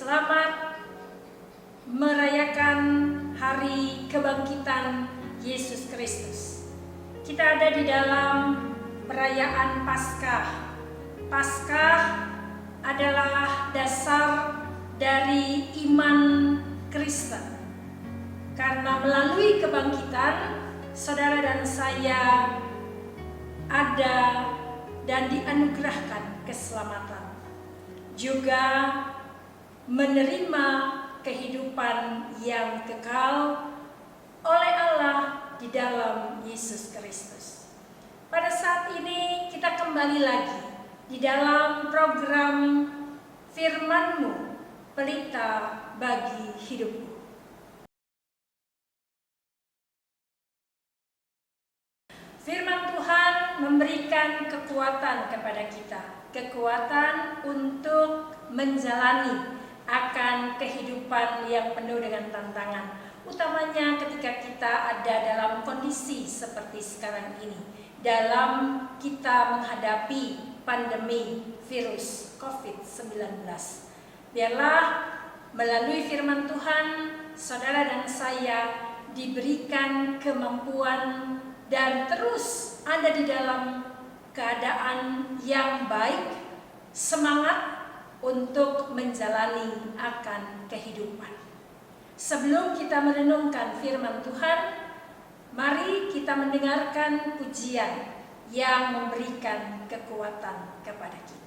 Selamat merayakan Hari Kebangkitan Yesus Kristus. Kita ada di dalam perayaan Paskah. Paskah adalah dasar dari iman Kristen. Karena melalui kebangkitan, saudara dan saya ada dan dianugerahkan keselamatan. Juga menerima kehidupan yang kekal oleh Allah di dalam Yesus Kristus. Pada saat ini kita kembali lagi di dalam program Firman-Mu, Pelita bagi Hidupku. Firman Tuhan memberikan kekuatan kepada kita, kekuatan untuk menjalani akan kehidupan yang penuh dengan tantangan, utamanya ketika kita ada dalam kondisi seperti sekarang ini, dalam kita menghadapi pandemi virus COVID-19. Biarlah melalui firman Tuhan, saudara dan saya diberikan kemampuan dan terus ada di dalam keadaan yang baik, semangat untuk menjalani akan kehidupan. Sebelum kita merenungkan firman Tuhan, mari kita mendengarkan pujian yang memberikan kekuatan kepada kita.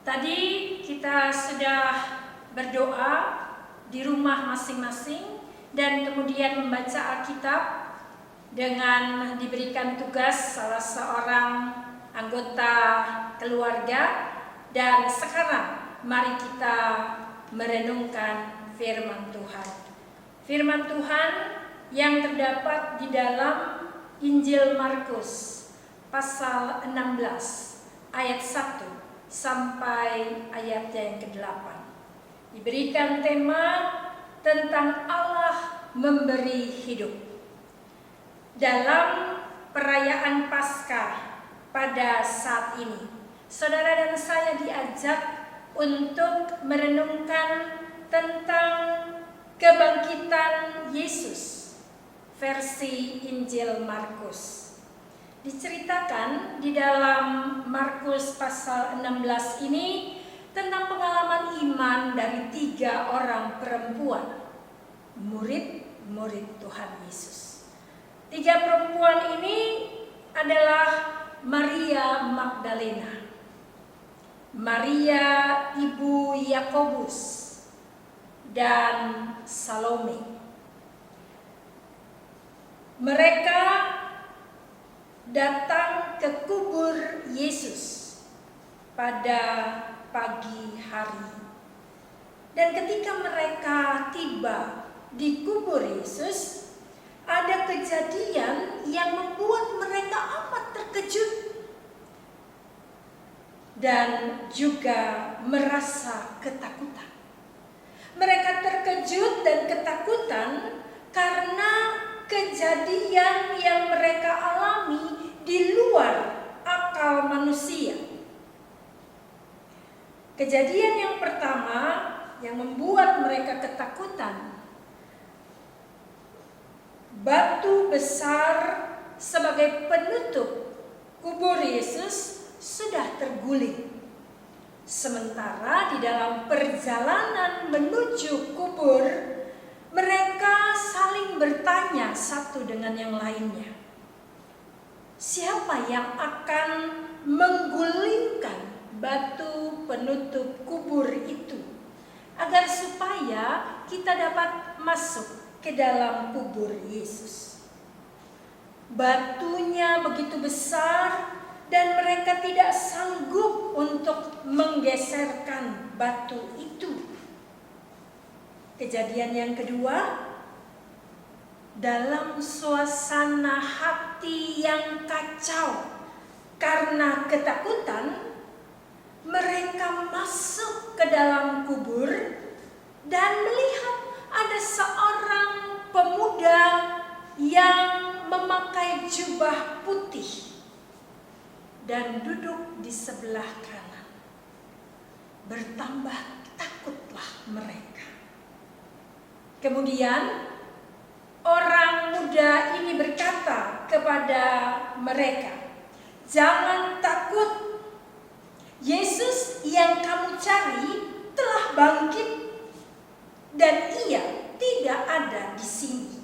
Tadi kita sudah berdoa di rumah masing-masing dan kemudian membaca Alkitab dengan diberikan tugas salah seorang anggota keluarga. Dan sekarang mari kita merenungkan firman Tuhan. Firman Tuhan yang terdapat di dalam Injil Markus pasal 16 ayat 1 sampai ayatnya yang ke-8. Diberikan tema tentang Allah memberi hidup. Dalam perayaan Paskah pada saat ini, saudara dan saya diajak untuk merenungkan tentang kebangkitan Yesus versi Injil Markus. Diceritakan di dalam Markus pasal 16 ini tentang pengalaman iman dari 3 orang perempuan, murid-murid Tuhan Yesus. 3 perempuan ini adalah Maria Magdalena, Maria ibu Yakobus, dan Salome. Mereka datang ke kubur Yesus pada pagi hari. Dan ketika mereka tiba di kubur Yesus, ada kejadian yang membuat mereka amat terkejut dan juga merasa ketakutan. Mereka terkejut dan ketakutan karena kejadian yang mereka alami di luar akal manusia. Kejadian yang pertama yang membuat mereka ketakutan, batu besar sebagai penutup kubur Yesus sudah terguling. Sementara di dalam perjalanan menuju kubur, mereka saling bertanya satu dengan yang lainnya, siapa yang akan menggulingkan batu penutup kubur itu agar supaya kita dapat masuk ke dalam kubur Yesus. Batunya begitu besar dan mereka tidak sanggup untuk menggeserkan batu itu. Kejadian yang kedua, dalam suasana hati yang kacau karena ketakutan, mereka masuk ke dalam kubur dan melihat ada seorang pemuda yang memakai jubah putih dan duduk di sebelah kanan. Bertambah takutlah mereka. Kemudian orang muda ini berkata kepada mereka, jangan takut, Yesus yang kamu cari telah bangkit dan ia tidak ada di sini.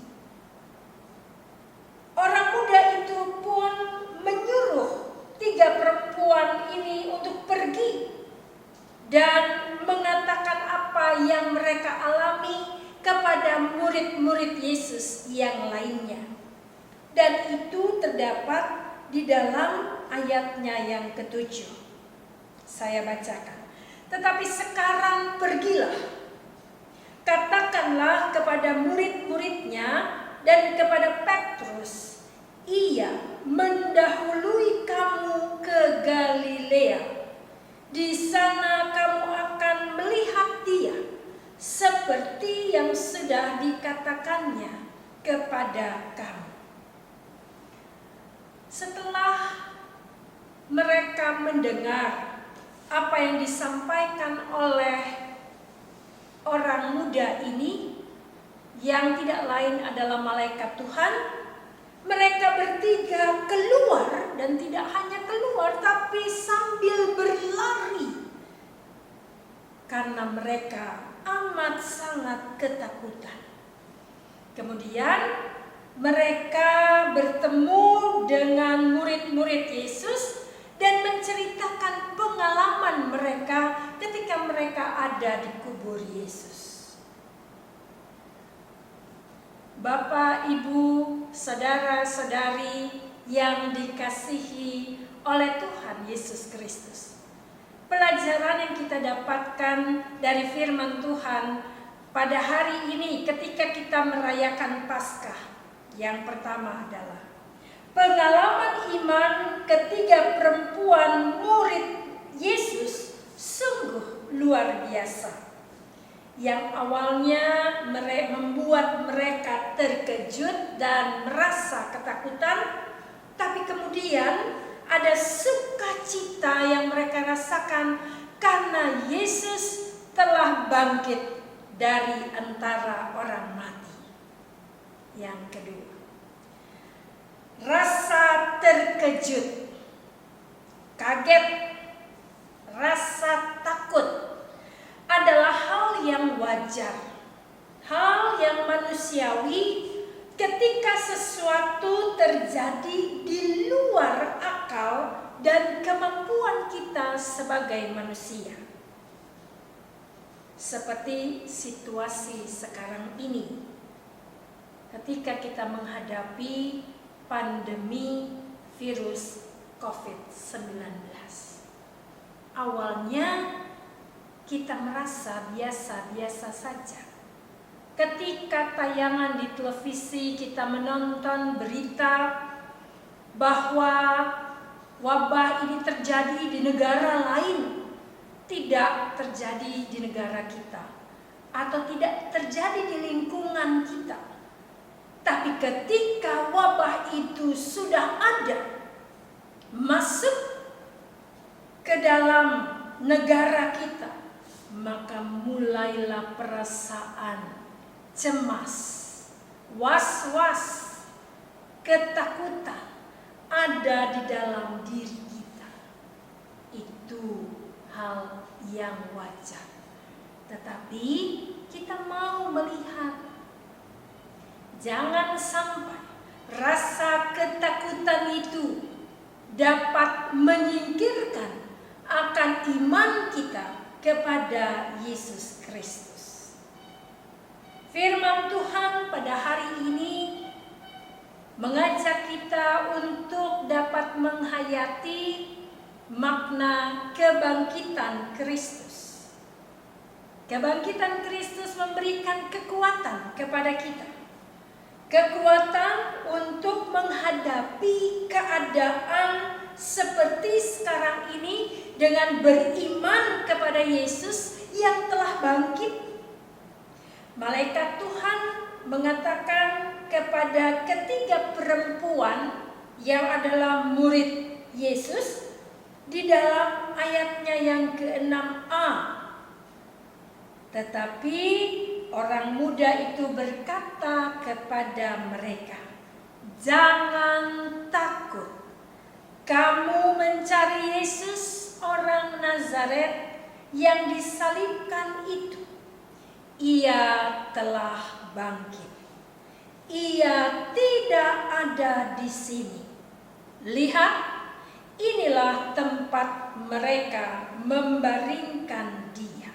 Orang muda itu pun menyuruh 3 perempuan ini untuk pergi dan mengatakan apa yang mereka alami kepada murid-murid Yesus yang lainnya. Dan itu terdapat di dalam ayatnya yang ke-7. Saya bacakan. Tetapi sekarang pergilah, katakanlah kepada murid-muridnya dan kepada Petrus, ia mendahului kamu ke Galilea. Di sana kamu akan melihat dia, seperti yang sudah dikatakannya kepada kamu. Setelah mereka mendengar apa yang disampaikan oleh orang muda ini, yang tidak lain adalah malaikat Tuhan, mereka bertiga keluar, dan tidak hanya keluar tapi sambil berlari karena mereka amat sangat ketakutan. Kemudian mereka bertemu dengan murid-murid Yesus dan menceritakan pengalaman mereka ada di kubur Yesus. Bapak, Ibu, saudara-saudari yang dikasihi oleh Tuhan Yesus Kristus. Pelajaran yang kita dapatkan dari firman Tuhan pada hari ini ketika kita merayakan Paskah. Yang pertama adalah pengalaman iman ketiga perempuan murid Yesus sungguh luar biasa. Yang awalnya membuat mereka terkejut dan merasa ketakutan, tapi kemudian ada sukacita yang mereka rasakan karena Yesus telah bangkit dari antara orang mati. Yang kedua, rasa terkejut, kaget, rasa takut adalah hal yang wajar, hal yang manusiawi ketika sesuatu terjadi di luar akal dan kemampuan kita sebagai manusia. Seperti situasi sekarang ini, ketika kita menghadapi pandemi virus COVID-19. Awalnya kita merasa biasa-biasa saja. Ketika tayangan di televisi kita menonton berita bahwa wabah ini terjadi di negara lain, tidak terjadi di negara kita, atau tidak terjadi di lingkungan kita. Tapi ketika wabah itu sudah ada, masuk ke dalam negara kita, maka mulailah perasaan cemas, was-was, ketakutan ada di dalam diri kita. Itu hal yang wajar. Tetapi kita mau melihat, jangan sampai rasa ketakutan itu dapat menyingkirkan akan iman kita kepada Yesus Kristus. Firman Tuhan pada hari ini mengajak kita untuk dapat menghayati makna kebangkitan Kristus. Kebangkitan Kristus memberikan kekuatan kepada kita. Kekuatan untuk menghadapi keadaan seperti sekarang ini dengan beriman kepada Yesus yang telah bangkit. Malaikat Tuhan mengatakan kepada ketiga perempuan yang adalah murid Yesus di dalam ayatnya yang ke-6a. Tetapi orang muda itu berkata kepada mereka, "Jangan takut. Kamu mencari Yesus orang Nazaret yang disalibkan itu. Ia telah bangkit. Ia tidak ada di sini. Lihat, inilah tempat mereka membaringkan dia."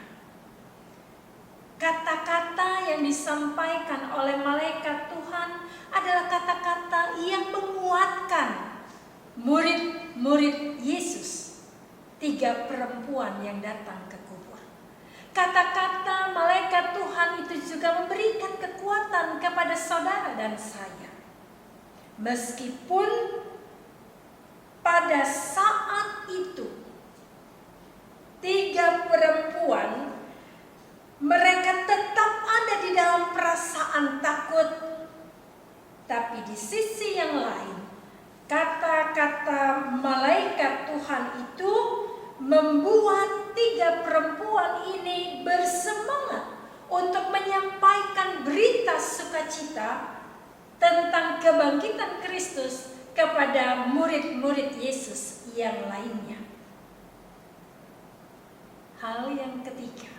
Kata-kata yang disampaikan oleh malaikat Tuhan adalah kata-kata yang menguatkan murid-murid Yesus, tiga perempuan yang datang ke kubur. Kata-kata malaikat Tuhan itu juga memberikan kekuatan kepada saudara dan saya. Meskipun pada saat itu tiga perempuan mereka tetap ada di dalam perasaan takut, tapi di sisi yang lain kata-kata malaikat Tuhan itu membuat tiga perempuan ini bersemangat untuk menyampaikan berita sukacita tentang kebangkitan Kristus kepada murid-murid Yesus yang lainnya. Hal yang ketiga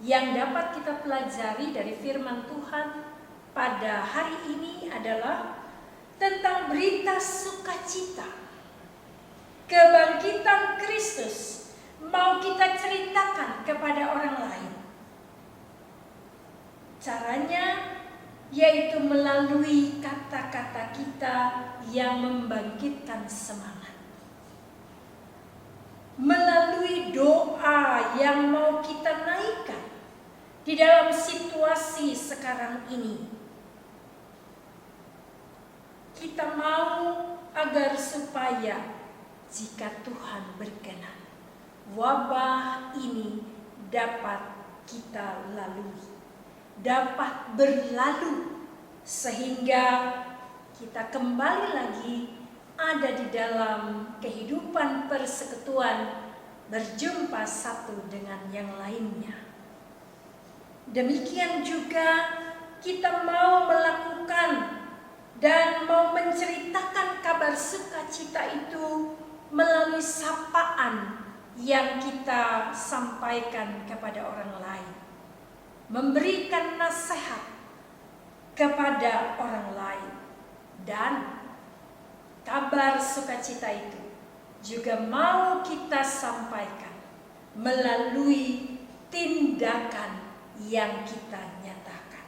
yang dapat kita pelajari dari firman Tuhan pada hari ini adalah tentang berita sukacita. Kebangkitan Kristus mau kita ceritakan kepada orang lain. Caranya yaitu melalui kata-kata kita yang membangkitkan semangat, melalui doa yang mau kita naikkan di dalam situasi sekarang ini. Kita mau agar supaya jika Tuhan berkenan, wabah ini dapat kita lalui, dapat berlalu, sehingga kita kembali lagi ada di dalam kehidupan persekutuan, berjumpa satu dengan yang lainnya. Demikian juga kita mau melakukan dan mau menceritakan kabar sukacita itu melalui sapaan yang kita sampaikan kepada orang lain, memberikan nasihat kepada orang lain, dan kabar sukacita itu juga mau kita sampaikan melalui tindakan yang kita nyatakan,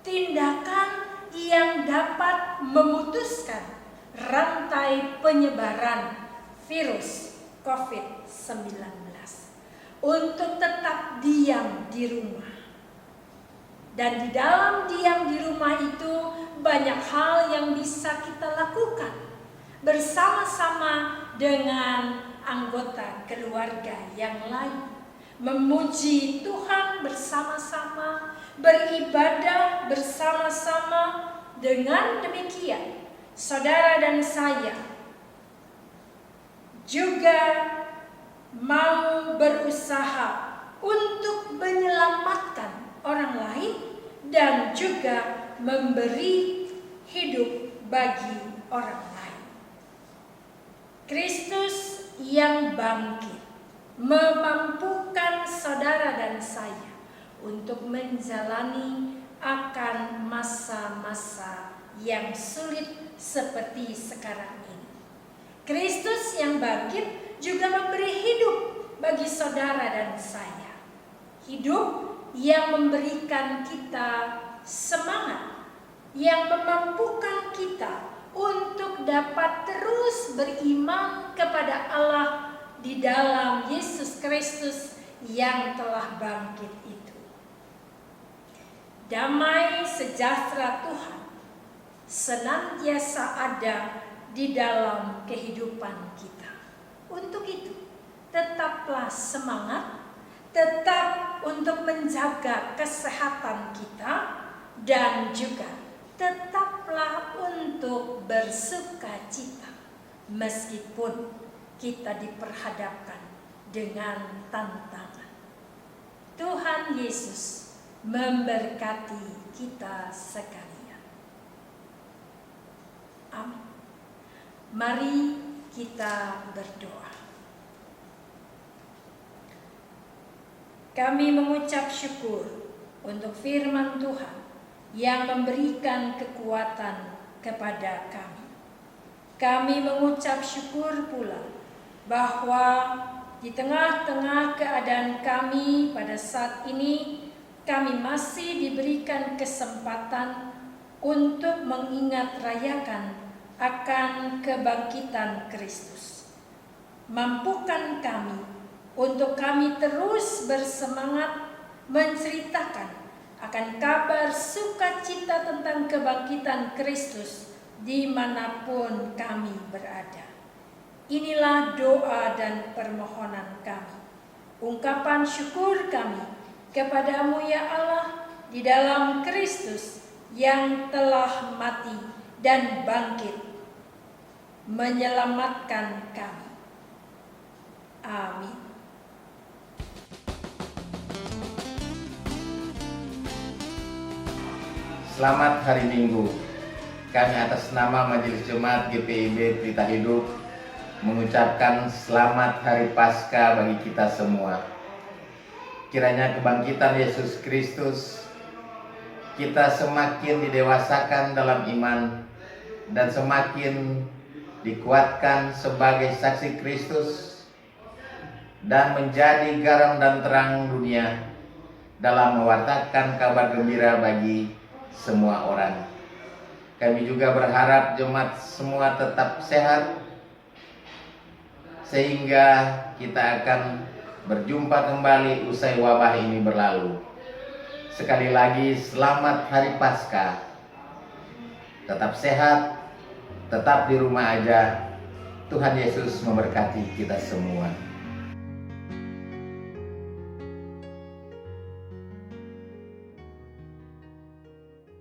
tindakan yang dapat memutuskan rantai penyebaran virus COVID-19 untuk tetap diam di rumah. Dan di dalam diam di rumah itu banyak hal yang bisa kita lakukan bersama-sama dengan anggota keluarga yang lain. Memuji Tuhan bersama-sama, beribadah bersama-sama. Dengan demikian, saudara dan saya juga mau berusaha untuk menyelamatkan orang lain dan juga memberi hidup bagi orang lain. Kristus yang bangkit memampukan saudara dan saya untuk menjalani akan masa-masa yang sulit seperti sekarang ini. Kristus yang bangkit juga memberi hidup bagi saudara dan saya. Hidup yang memberikan kita semangat, yang memampukan kita untuk dapat terus beriman kepada Allah di dalam Yesus Kristus yang telah bangkit itu. Damai sejahtera Tuhan senantiasa ada di dalam kehidupan kita. Untuk itu, tetaplah semangat, tetap untuk menjaga kesehatan kita, dan juga tetaplah untuk bersukacita meskipun kita diperhadapkan dengan tantangan. Tuhan Yesus memberkati kita sekalian. Amin. Mari kita berdoa. Kami mengucap syukur untuk firman Tuhan yang memberikan kekuatan kepada kami. Kami mengucap syukur pula bahwa di tengah-tengah keadaan kami pada saat ini, kami masih diberikan kesempatan untuk mengingat rayakan akan kebangkitan Kristus. Mampukan kami untuk kami terus bersemangat menceritakan akan kabar sukacita tentang kebangkitan Kristus dimanapun kami berada. Inilah doa dan permohonan kami. Ungkapan syukur kami kepadamu ya Allah di dalam Kristus yang telah mati dan bangkit menyelamatkan kami. Amin. Selamat hari Minggu. Kami atas nama Majelis Jemaat GPIB Pelita Hidup mengucapkan selamat Hari Paskah bagi kita semua. Kiranya kebangkitan Yesus Kristus kita semakin didewasakan dalam iman dan semakin dikuatkan sebagai saksi Kristus dan menjadi garam dan terang dunia dalam mewartakan kabar gembira bagi semua orang. Kami juga berharap jemaat semua tetap sehat sehingga kita akan berjumpa kembali usai wabah ini berlalu. Sekali lagi selamat Hari Paskah. Tetap sehat, tetap di rumah aja. Tuhan Yesus memberkati kita semua.